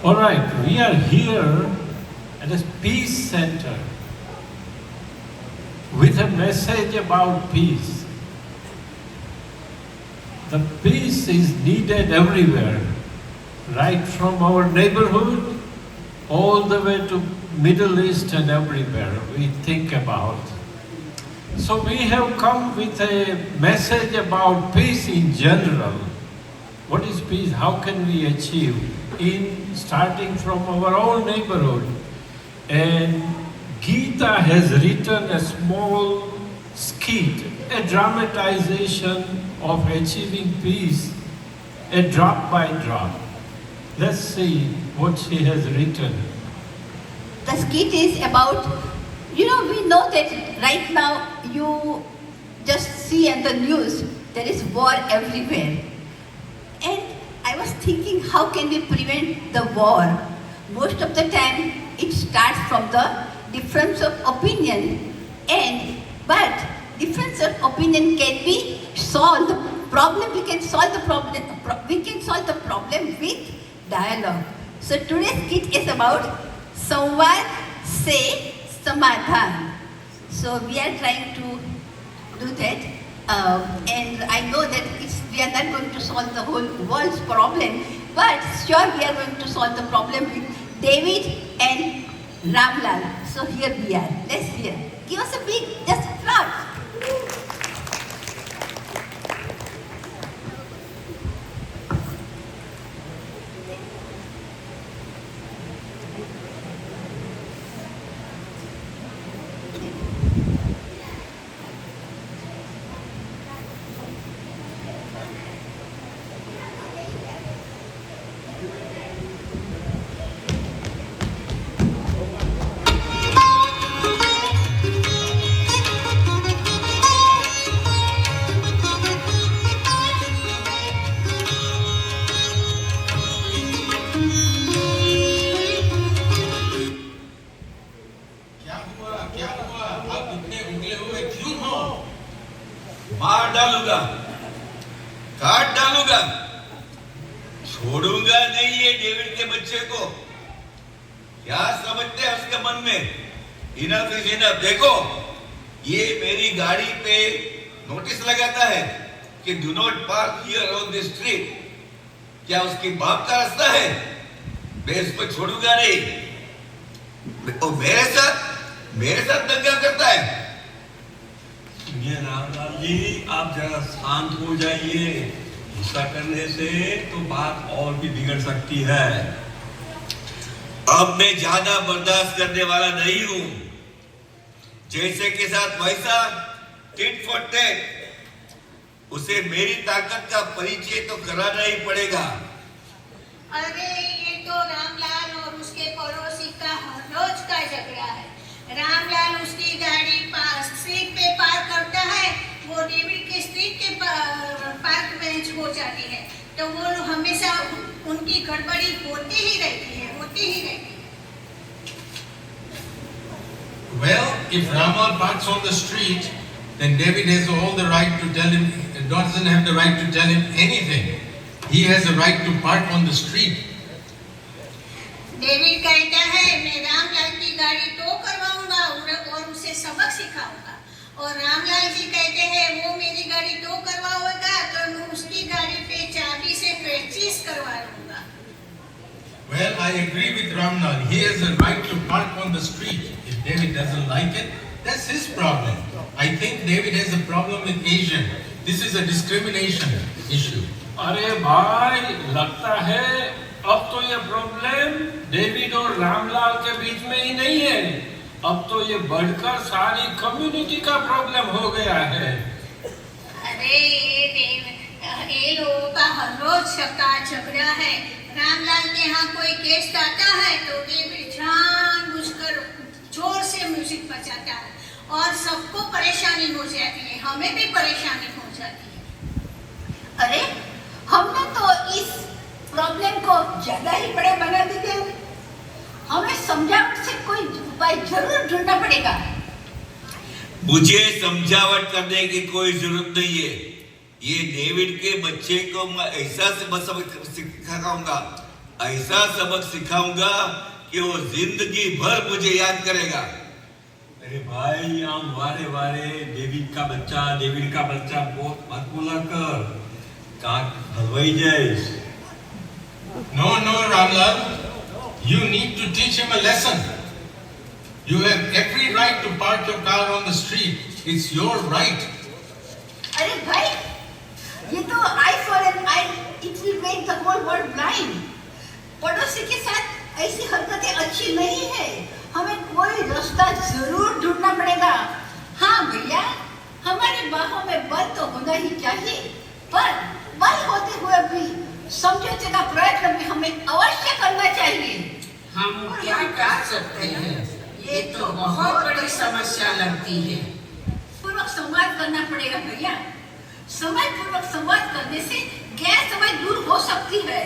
All right, we are here at a peace center with a message about peace. The peace is needed everywhere, right from our neighborhood all the way to Middle East and everywhere we think about. So we have come with a message about peace in general. What is peace? How can we achieve? In starting from our own neighborhood. And Gita has written a small skit, a dramatization of achieving peace, a drop by drop. Let's see what she has written. The skit is about, we know that right now you just see in the news, there is war everywhere. And I was thinking, how can we prevent the war? Most of the time, it starts from the difference of opinion, but difference of opinion can be solved. We can solve the problem with dialogue. So today's skit is about Samvad Se Samadhan. So we are trying to do that, and I know that we are not going to solve the whole world's problem, but sure we are going to solve the problem with David and Ramlal. So here we are. Let's hear. Give us a big, just applause. मार डालूंगा, काट डालूंगा, छोड़ूंगा नहीं ये David के बच्चे को। क्या समझते हैं उसके मन में? Enough is enough. देखो, ये मेरी गाड़ी पे नोटिस लगाता है कि do not park here on the street. क्या उसकी बाप का रास्ता है? मैं इसको छोड़ूंगा नहीं। और मेरे साथ दंगा करता है। सुनिए रामलाल जी, आप जरा शांत हो जाइए। गुस्सा करने से तो बात और भी बिगड़ सकती है। अब मैं ज्यादा बर्दाश्त करने वाला नहीं हूं। जैसे के साथ वैसा, टिट फॉर टैट। उसे मेरी ताकत का परिचय तो कराना ही पड़ेगा। अरे ये तो रामलाल और उसके पड़ोसी का हर रोज का झगड़ा है। रामलाल उसकी गाड़ी स्ट्रीट पे पार्क करता है, वो डेविड के स्ट्रीट के पार्क में हो जाती है, तो वो हमेशा उनकी गड़बड़ी होती ही रहती है। Well, if Ramal parks on the street, then David has all the right to tell him, doesn't have the right to tell him anything. He has the right to park on the street. David कहता है, मैं रामलाल की गाड़ी to करवाऊंगा और उसे सबक सिखाऊंगा। और रामलाल जी कहते हैं, वो मेरी गाड़ी टो करवाएगा तो मैं उसकी गाड़ी पे चाबी से पेचीस करवा लूंगा। Well, I agree with Ramlal. He has the right to park on the street. If David doesn't like it, that's his problem. I think David has a problem with Asian. This is a discrimination issue. अरे भाई, लगता है अब तो ये problem David और रामलाल के बीच में ही नहीं है, अब तो ये बढ़कर सारी कम्युनिटी का प्रॉब्लम हो गया है। अरे ये लोगों का हर रोज का झगड़ा है। रामलाल के यहाँ कोई गेस्ट आता है तो डेविड जानबूझकर जोर से म्यूजिक बजाता है और सबको परेशानी हो जाती है, हमें भी परेशानी हो जाती है। अरे हमने तो इस प्रॉब्लम को ज्यादा ही बड़ा बना दिया। हमें समझावट से कोई उपाय जरूर ढूंढना पड़ेगा। मुझे समझावट करने की कोई जरूरत नहीं है। ये डेविड के बच्चे को मैं ऐसा सबक सिखाऊंगा, ऐसा सबक सिखाऊंगा कि वो जिंदगी भर मुझे याद करेगा। अरे भाई आम वारे वारे डेविड का बच्चा बहुत मत बोला कर, काक हलवाई जाए। No, no, Ramlal. You need to teach him a lesson. You have every right to park your car on the street. It's your right. अरे भाई, ये तो eye for an eye, it will make the whole world blind. पड़ोसी के साथ ऐसी हरकतें अच्छी नहीं है। हमें कोई रास्ता जरूर ढूंढना पड़ेगा। हाँ भैया, हमारी बाहों में बल तो होना ही चाहिए, पर बल होते हुए भी समझौते का प्रयत्न भी हमें अवश्य करना चाहिए। हम क्या कर सकते हैं? ये तो बहुत बड़ी समस्या लगती है। पूर्वक संवाद करना पड़ेगा भैया। समय पूर्वक संवाद करने से गैर समझ दूर हो सकती है।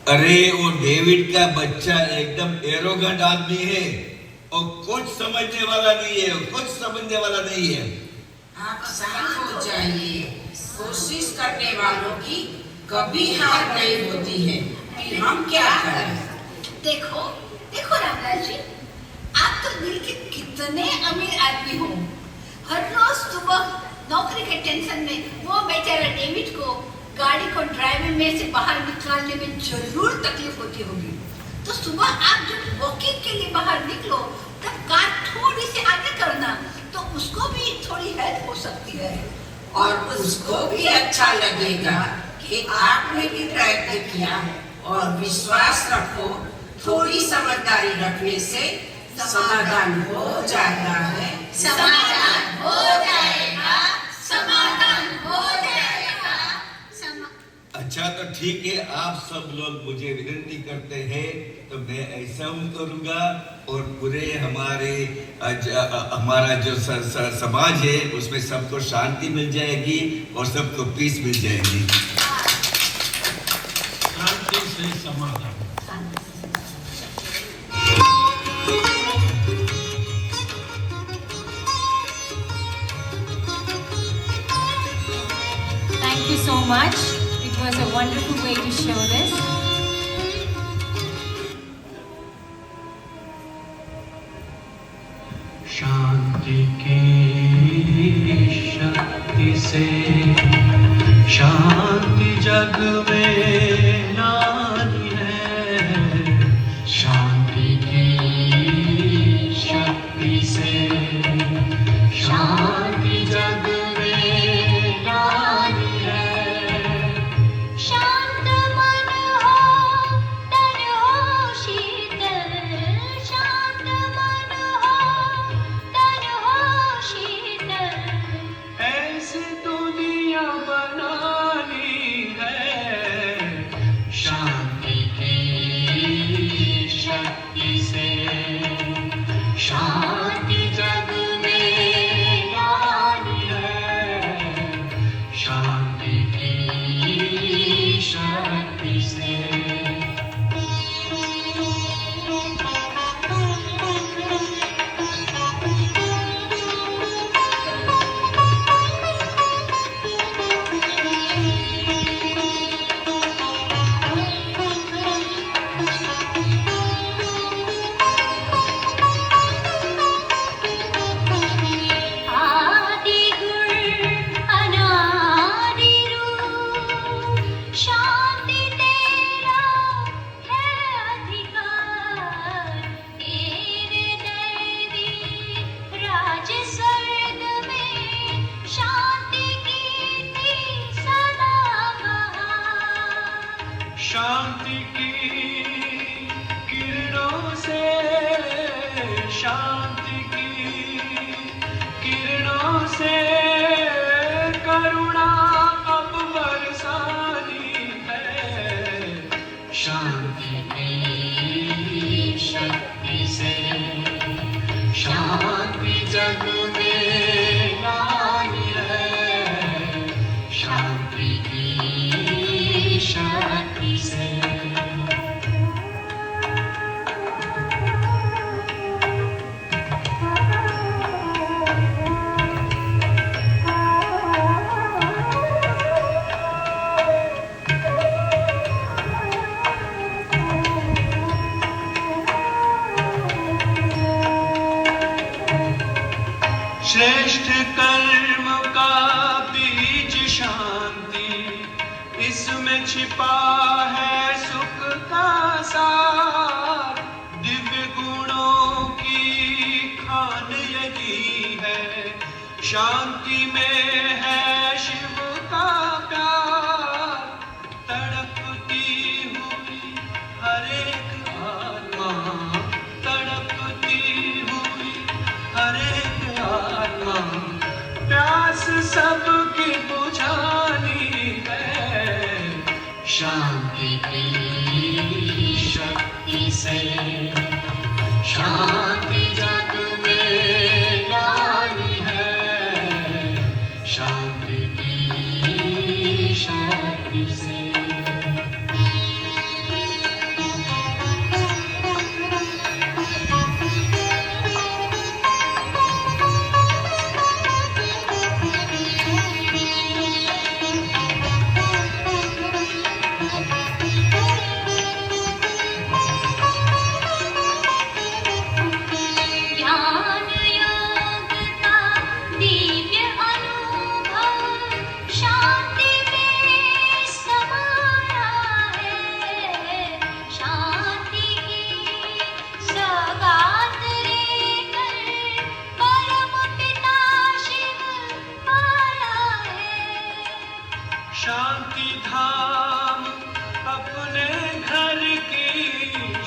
अरे वो डेविड का बच्चा एकदम एरोगेंट आदमी है और कुछ समझने वाला नहीं है। आप शांत हो जाइए। कोशिश करने वालों की कभी हार नहीं होती है। फिर हम क्या करें? देखो रामलाल जी, आप तो दिल के कितने अमीर आदमी हो। हर रोज सुबह नौकरी के टेंशन में वो बेचारा डेविड को गाड़ी को ड्राइविंग में से बाहर निकालने में जरूर तकलीफ होती होगी। तो सुबह आप जब वॉकिंग के लिए बाहर निकलो तब कार थोड़ी सी आगे करना, तो उसको भी थोड़ी हेल्प हो सकती है और उसको भी अच्छा लगेगा कि आपने भी प्रयत्न किया। और विश्वास रखो, थोड़ी समझदारी रखने से समाधान हो जाता है। समाधान हो जाएगा। अच्छा तो ठीक है, आप सब लोग मुझे विनती करते हैं तो मैं ऐसा करूँगा और पूरे हमारा जो समाज है उसमें सबको शांति मिल जाएगी और सबको पीस मिल जाएगी। शांति से समाधान। Thank you so much. It was a wonderful way to show this. शांति की शक्ति से शांति जग में नानी है। शांति की शक्ति से शांति जग में नानी है। शांत मन हो, तन हो शीतल। शांत मन हो, तन हो शीतल। ऐसी दुनिया बनानी है। शांति की शक्ति से शांति जग में लानी है। शांति की शक्ति से आदि गुण अनादि रूप, शांति तेरा है अधिकार। तेरे दैवी राज स्वर्ग में शांति की थी सदा बहार। शांति की किरणों से शांति की किरणों से करुणा अब बरसानी है। शांति की शक्ति से शांति जग में लानी है। शांति की शक्ति से श्रेष्ठ कर्म का बीज शांति, इसमें छिपा है सुख का सार। दिव्य गुणों की खान यही है, शांति में है शिव का प्यार। तड़पती हुई हर एक आत्मा, तड़पती हुई हर एक आत्मा, प्यास सबकी बुझानी है। शांति की शक्ति से, शांति जग में लानी है। शांति की शक्ति से। ज्ञान योग का दिव्य अनुभव शांति में समाया है। शांति की सौगात लेकर परम पिता शिव आया है। शांति धाम अपने घर की,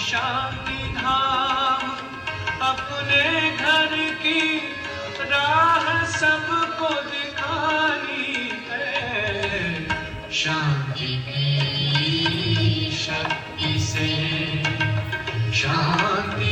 शांति धाम अपने घर की राह सबको दिखानी है। शांति की शक्ति से, शांति